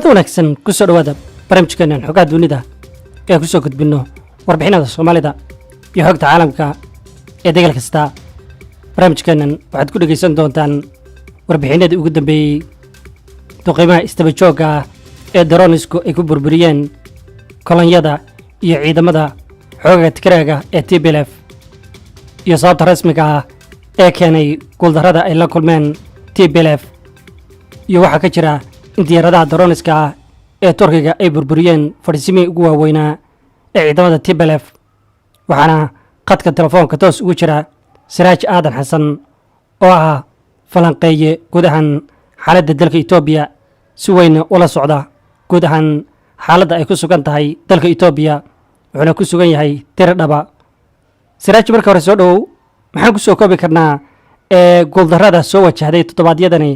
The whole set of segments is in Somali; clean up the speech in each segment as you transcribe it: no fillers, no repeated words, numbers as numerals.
kulanti wanaagsan ku soo dhawaada barnaamijkeenan xogaha dunida ee ku soo gudbinno warbixinada Soomaalida iyo xogta caalamka ee degal kasta. barnaamijkeenan waxaad ku dhageysan doontaan warbixinadii ugu dambeeyay duqeymaha istaba joogga ee Daronisku ay ku burburiyeen kolonyada iyo ciidamada xoogga Tigreega ee TPLF iyo sababta rasmiga ah ee keenay guuldarrada ay la kulmeen TPLF iyo waxa ka jira in diyaaradaha Daroniska ee Turkiga ay burburiyeen fadhiisimihii ugu waaweynaa ee ciidamada TPLF. waxaana khadka telefoonka toos ugu jira Siraaj Aadan Xasan oo ah falanqeeye guud ahaan xaaladda dalka Itoobiya si weyn ula socda guud ahaan xaaladda ay ku sugan tahay dalka Itoobiya wuxuuna ku sugan yahay Tiradhaba. Siraaj, marka hore soo dhawow, maxaan ku soo koobi karnaa guuldarrada soo wajahday toddobaadyadani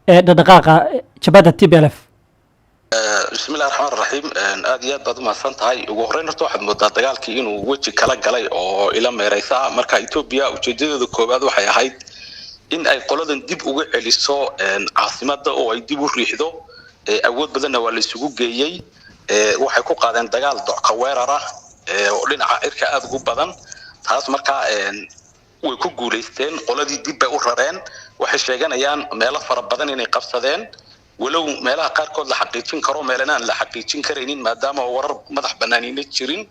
ee dhaqdhaqaaqa jabhadda TPLF? بسم الله الرحمن الرحيم aad iyo aad baad u mahadsantahay. ugu horreyn horta waxaad moodaa dagaalkii inuu weji kala galay oo ila meeraysa. marka Itoobiya ujeedadeedu koowaad waxay ahayd in ay qoladan dib uga celiso caasimadda oo ay dib u riixdo. awood badanna waa la isugu geeyay. waxay ku qaadeen dagaal docka weerar ah oo dhinaca cirka aad ugu badan. taas marka way ku guuleysteen. qoladii dib bay u rareen. waxay sheeganayaan meelo fara badan inay qabsadeen, walow meelaha qaarkood la xaqiijin karo meelana aan la xaqiijin karaynin maadaama warar madax banaanina jirin.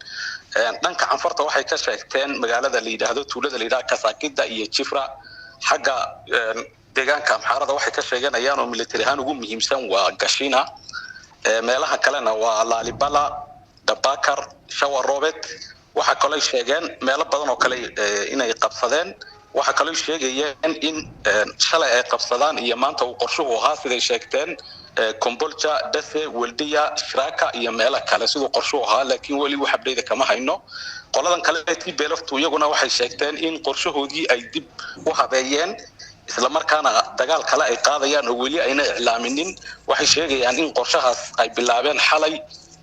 dhanka canfarta waxay ka sheegteen magaalada la yiraahdo tuulada la yiraahdo Kasaakida iyo Jifra. xagga deegaanka Amxaarada waxay ka sheeganayaan oo military ahaan ugu muhiimsan waa Gashina. meelaha kalena waa Laalibala, Dabakar, Shawarobet. waxa kale sheegeen meelo badan oo kale inay qabsadeen. waxa kale sheegayeen in shalay ay qabsadaan iyo maanta uu qorshuhu ahaa siday sheegteen Kombolcha, Dase, Weldiya, Shraka iyo meelo kale sidoo qorshuhu ahaa, laakiin wali wax abdayda kama hayno. qoladan kale ee TPLF iyaguna waxay sheegteen in qorshahoodii ay dib u habeeyeen isla markaana dagaal kale ay qaadayaan oo wali ayna iclaaminin. waxay sheegayaan in qorshahaas ay bilaabeen xalay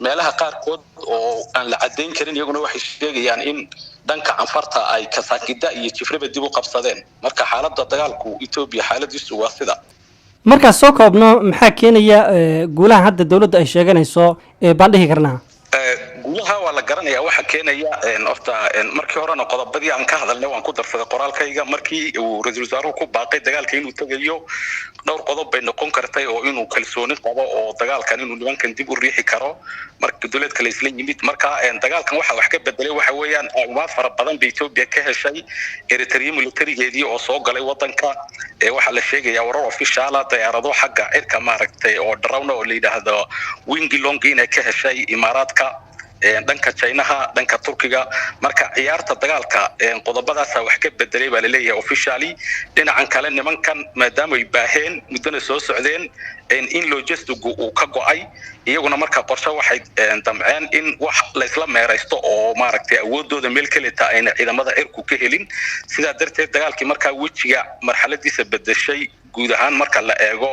meelaha qaarkood oo aan la cadeyn karin. iyaguna waxay sheegayaan in dhanka canfarta ay Kasaakida iyo Jifraba dib u qabsadeen. marka xaaladda dagaalku Itoobiya xaaladiisu waa sida. markaas soo koobno, maxaa keenaya guulaha hadda dawladda ay sheeganayso baan dhihi karnaa? guulaha waa la garanayaa waxa keenaya. horta markii horena qodobadii aan ka hadalnay waan ku darsaday qoraalkayga. markii uu ra'iisul wasaaruhu ku baaqay dagaalka inuu tagayo, dhowr qodob bay noqon kartay oo inuu kalsooni qabo oo dagaalkan inuu nimankan dib u riixi karo marka dawladka la isla yimid. marka dagaalkan waxa wax ka bedelay waxa weeyaan umaad fara badan bay Itoobiya ka heshay Eritrea militarigeedii oo soo galay wadanka. waxa la sheegayaa warar official ah diyaarado xagga cirka maaragtay oo drone oo la yiraahdo Wingilong inay ka heshay Imaaraadka, dhanka Chinaha, dhanka Turkiga. marka ciyaarta dagaalka qodobadaas wax ka bedelay baa la leeyahay officially. dhinacan kale nimankan maadaama ay baaheen mudana soo socdeen in logistigu uu ka go'ay, iyaguna marka qorshe waxay damceen in wax la isla meeraysto oo maaragtay awoodooda meel kale ta ayna ciidamada cirku ka helin. sidaa darteed dagaalkii marka wejiga marxaladiisa bedeshay guud ahaan marka la eego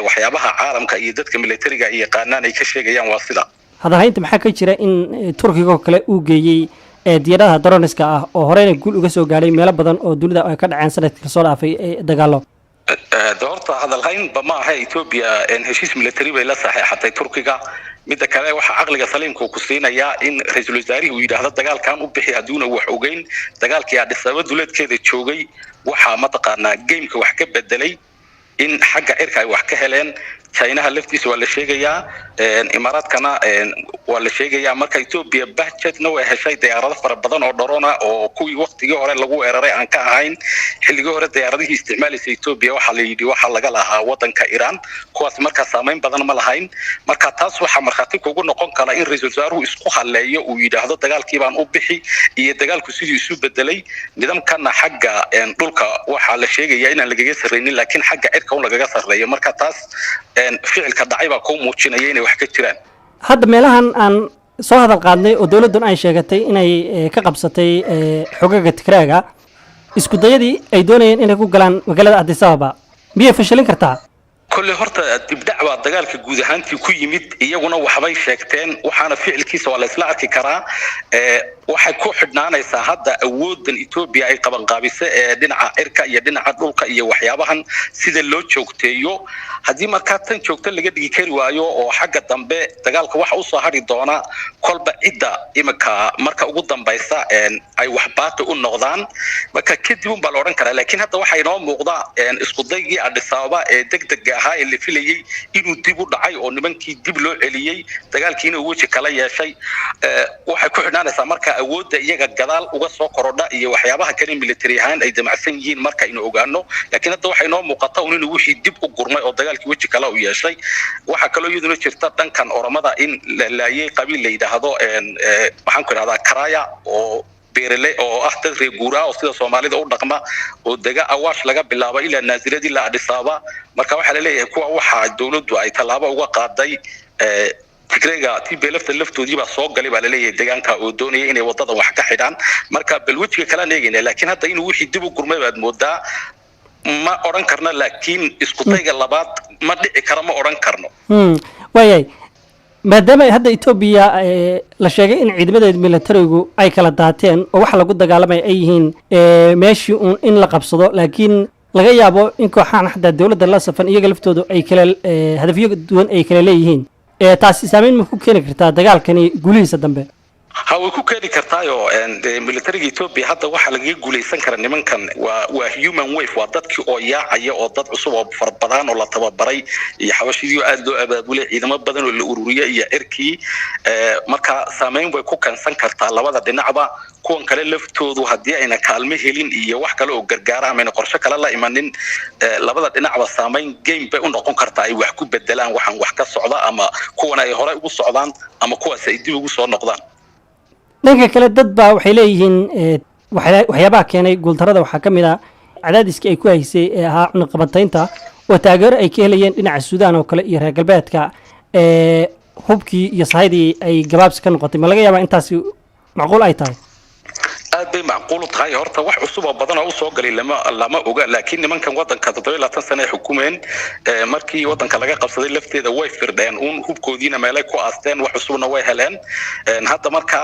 waxyaabaha caalamka iyo dadka militariga ay yaqaanaan ay ka sheegayaan waa sida. hadahaynta maxaa ka jira in Turkiga oo kale uu geeyay diyaaradaha Daroniska ah oo horeyna guul uga soo gaaray meelo badan oo dunida ay ka dhaceen sanadkii soo dhaafay dagaalo? horta hadalhayn ma aha. Itoobiya heshiis military bay la saxeexatay Turkiga. midda kale waxa aqliga saliimka ku siinaya in ra'iisul wasaaruhu uu yiraahdo dagaalkan u bixi haduuna wax ogeyn. dagaalkii Addis Ababa duleedkeeda joogay waxa mataqaanaa gameka wax ka bedelay in xagga cirka ay wax ka heleen. Chinaha laftiisa waa la sheegayaa, Imaaraadkana waa la sheegayaa. marka Itoobiya budgetna way heshay diyaarado fara badan oo drone ah oo kuwii waqtigii hore lagu weeraray aan ka ahayn. xilligii hore diyaaradihii isticmaalayay Itoobiya waxa la yidhi waxa laga lahaa wadanka Iran, kuwaas marka saameyn badan ma lahayn. marka taas waxa markhaati kugu noqon kara in ra'iisul wasaaruhu isku haleeyo uu yiraahdo dagaalkii baan u bixi iyo dagaalku sidii isu bedelay. nidaamkana xagga dhulka waxa la sheegayaa in aan lagaga sarreynin, laakiin xagga cirka uu lagaga sarreeyo. marka taas ficilka dhacay baa ku muujinaya inay wax ka jiraan. hadda meelahan aan soo hadal qaadnay oo dawladdan ay sheegatay inay ka qabsatay xogaga Tigreega, isku dayadii ay doonayeen inay ku galaan magaalada Addis Ababa miyay fashilin kartaa? kulli horta dibdhac baa dagaalka guud ahaantii ku yimid. iyaguna waxbay sheegteen waxaana ficilkiisa waa la isla arki karaa. waxay ku xidhnaanaysaa hadda awoodan Ethiopia ay qaban qaabise ee dhinaca cirka iyo dhinaca dhulka iyo waxyaabahan sida loo joogteeyo hadii marka tan joogto laga dhigi kari waayo oo xagga dambe dagaalka waxa uu soo hari doona kolba cidda imika marka ugu dambaysa ay wax baaqi u noqdaan marka kadib baa la oran karaa laakiin hadda waxa inoo muuqda isku daygii Addis Ababa ee degdeg ahaa ee la filayay inuu dib u dhacay oo nimankii dib loo celiyay dagaalkiina uu waji kala yeeshay waxay ku xidhnaanaysaa marka awoodda iyaga gadaal uga soo korodha iyo waxyaabaha kale military ahaan ay damacsan yihiin marka inuu ogaano laakiin hadda waxay noo muuqataa inuu wixii dib u gurmay oo dagaalkii waji kala u yeeshay waxa kale oo iyaduna jirta dhankan Oromada in la laayay qabiil la yiraahdo waxaan ku raahdaa Karaya oo beerley oo ah dad reer guuraa oo sida Soomaalida u dhaqma oo daga awaash laga bilaabo ilaa Naaziradii la Addis Ababa marka waxa la leeyahay kuwa waxa dawladdu ay talaabo uga qaaday tigrayga TPLF laftoodii baa soo galay baa la leeyahay deegaanka oo doonayay inay wadada wax ka xidhaan marka balwajiga kala neegnay laakiin hadda inuu wixii dib u gurmay baad moodaa ma oran karna laakiin isku dayga labaad ma dhici karo ma oran karno waayay maadaama hadda Ethiopia la sheegay in ciidamadeeda militarigu ay kala daateen oo wax lagu dagaalamay ay yihiin meeshii in la qabsado laakiin laga yaabo in kooxahan hadda dawladda la safan iyaga laftoodu ay kala hadafyo duwan ay kala leeyihiin taasi saameyn ma ku keeni kartaa dagaalkani guulihiisa dambe way ku keeni kartaayo military Ethiopia hadda waxa laga guuleysan kara nimankan waa human wave waa dadkii oo yaacaya oo dad cusub oo farbadan oo la tababaray iyo xabashidii aad loo abaabulay ciidamo badan oo la ururiyay iyo cirkii marka saameyn way ku kansan kartaa labada dhinacba kuwan kale laftoodu hadii ayna kaalmo helin iyo wax kale oo gargaara ama qorshe kale la imanin labada dhinacba saameyn game bay u noqon kartaa ay wax ku bedelaan waxan wax ka socda ama kuwan ay hore ugu socdaan ama kuwaas ay dib ugu soo noqdaan dhanka kale dad baa waxay leeyihiin waxyaabaha keenay guuldarada waxaa ka mid ah cadaadiskii ay ku haysay ee ahaa cunaqabataynta oo taageero ay ka helayeen dhinaca Suudaan oo kale iyo reer galbeedka hubkii iyo sahaydii ay gabaabsi ka noqotay ma laga yaabaa intaasi macquul ay tahay aad bay macquul tahay horta wax cusub oo badan oo soo galay lama oga laakiin nimankan wadanka 27 sano ay xukumeen markii wadanka laga qabsaday lafteeda way firdheen hubkoodiina meelay ku aasteen wax cusubna way heleen hadda marka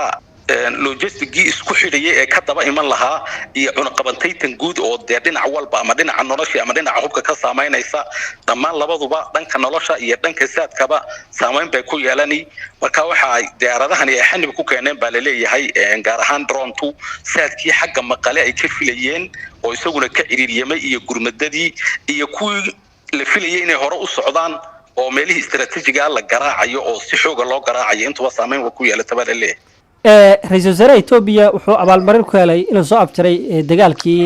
logisticii isku xidhayay ee ka daba iman lahaa iyo cunaqabantaytan guud oo dhinac walba ama dhinaca nolosha ama dhinaca hubka ka saameynaysa dhammaan labaduba dhanka nolosha iyo dhanka saadkaba saameyn bay ku yeelani marka waxa ay diyaaradahan ay xanib ku keeneen baa la leeyahay gaar ahaan drone-tu saadkii xagga maqale ay ka filayeen oo isaguna ka ciriiriyay iyo gurmadadii iyo kuwii la filayay inay hore u socdaan oo meelihii istiraatiijiga la garaacayo oo si xoog loo garaacayo intuba saameyn ku yeelatay baa la leeyahay رئيس وزراء إثيوبيا وحو أبال مرير كوالي إنه صعب تري دقالكي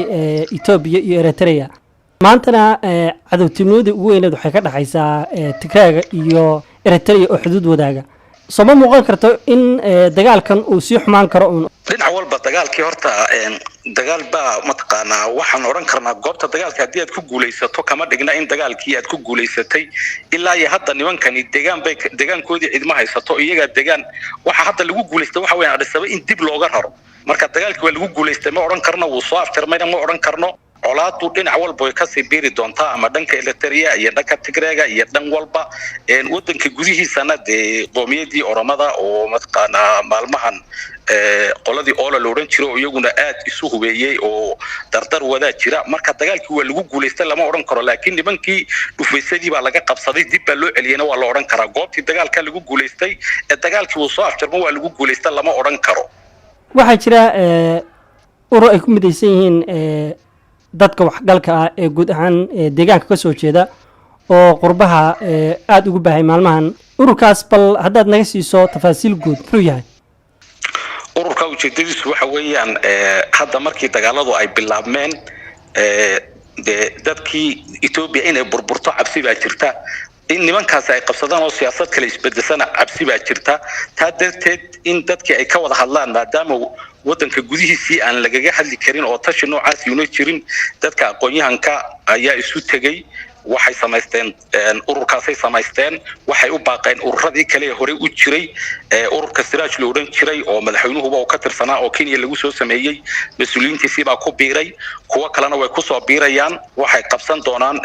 إثيوبيا iyo إريتريا maantana cadowtinimada ugu weyneed waxay ka dhaxaysaa Tigray iyo Eritrea oo xuduud wadaaga soo muuqan karto in dagaalkan uu si xumaan karo dhinac walba dagaalkii horta dagaal baa mataqaanaa waxaan oran karnaa goobta dagaalka hadii aad ku guuleysato kama dhigna in dagaalkii aad ku guuleysatay ilaa iyo hadda nimankani deegaankoodii cidma haysato iyaga deegaan waxa hadda lagu guuleystay waxa weeyaan Addis Ababa in dib looga raro marka dagaalkii waa lagu guuleystay ma oran karno wuu soo afjarmayna ma oran karno colaadu dhinac walba way ka sii biiri doontaa ama dhanka Eritrea iyo dhanka Tigray iyo dhan walba wadanka gudihiisana qoomiyadii Oromada oo mataqaanaa maalmahan qoladii oo la oran jiro iyaguna aad isu hubeeyay oo dardar wada jira marka dagaalkii waa lagu guuleystay lama oran karo laakiin nimankii dhufaysadii baa laga qabsaday dib baa loo celiyay waa la oran karaa goobtii dagaalka lagu guuleystay dagaalkii uu soo afjarmo waa lagu guuleystay lama oran karo waxa jira urur ay ku midaysan yihiin dadka waxgalka ah ee guud ahaan deegaanka ka soo jeeda oo qurbaha aad ugu baahay maalmahan ururkaas bal haddaad naga siiso tafaasiil guud muxuu yahay ururka ujeedadiisu waxa weeyaan hadda markii dagaaladu ay bilaabmeen dadkii Ethiopia inay burburto cabsi baa jirta in nimankaas ay qabsadaan oo siyaasad kale isbedesana cabsi baa jirta taa darteed in dadkii ay ka wada hadlaan maadaama wadanka gudihiisii aan lagaga hadli karin oo tashi noocaas una jirin dadka aqoon-yahanka ayaa isu tagay waxay samaysteen ururkaasay samaysteen waxay u baaqeen ururadii kale hore u jiray ururka Siraaj loo oran jiray oo madaxweynuhu uu ka tirsanaa oo Kenya lagu soo sameeyay mas'uuliyiintiisii baa ku biiray kuwa kalena way ku soo biirayaan waxay qabsan doonaan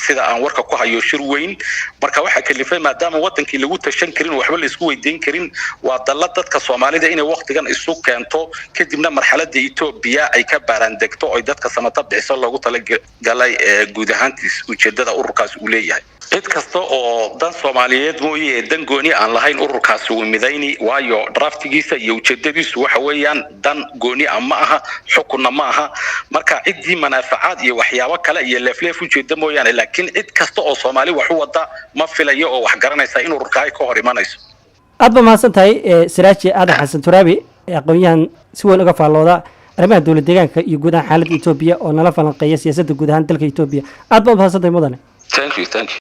sida aan warka ku hayo shir weyn marka waxa kalifay maadaama wadankii lagu tashan karin waxba la isku weydiin karin waa dalad dadka Soomaalida inay waqtigan isu keento kadibna marxaladda Itoobiya ay ka baaran degto oo dadka samata bixisa loogu talagalay guud ahaantiis ujeedada ururkaas uu leeyahay cid kasta oo dan Soomaaliyeed mooyee dan gooni aan lahayn ururkaas uu midayni waayo draftigiisa iyo ujeedadiisu waxa weeyaan dan gooni ama aha xukunna ma aha marka cidii manaafacaad iyo waxyaabo kale iyo leefleef ujeeda mooyaan laakiin cid kasta oo Soomaali wax u wada ma filayo oo wax garanaysa in ururka ay ka hor imanayso aad ba mahadsan tahay Siraaji Aadan Xasan Turaabi aqoonyahan si weyn uga faalooda arrimaha dawlad deegaanka iyo guud ahaan xaaladda Itoobiya oo nala falanqeeya siyaasadda guud ahaan dalka Itoobiya aad ba mahadsan tahay mudane thank you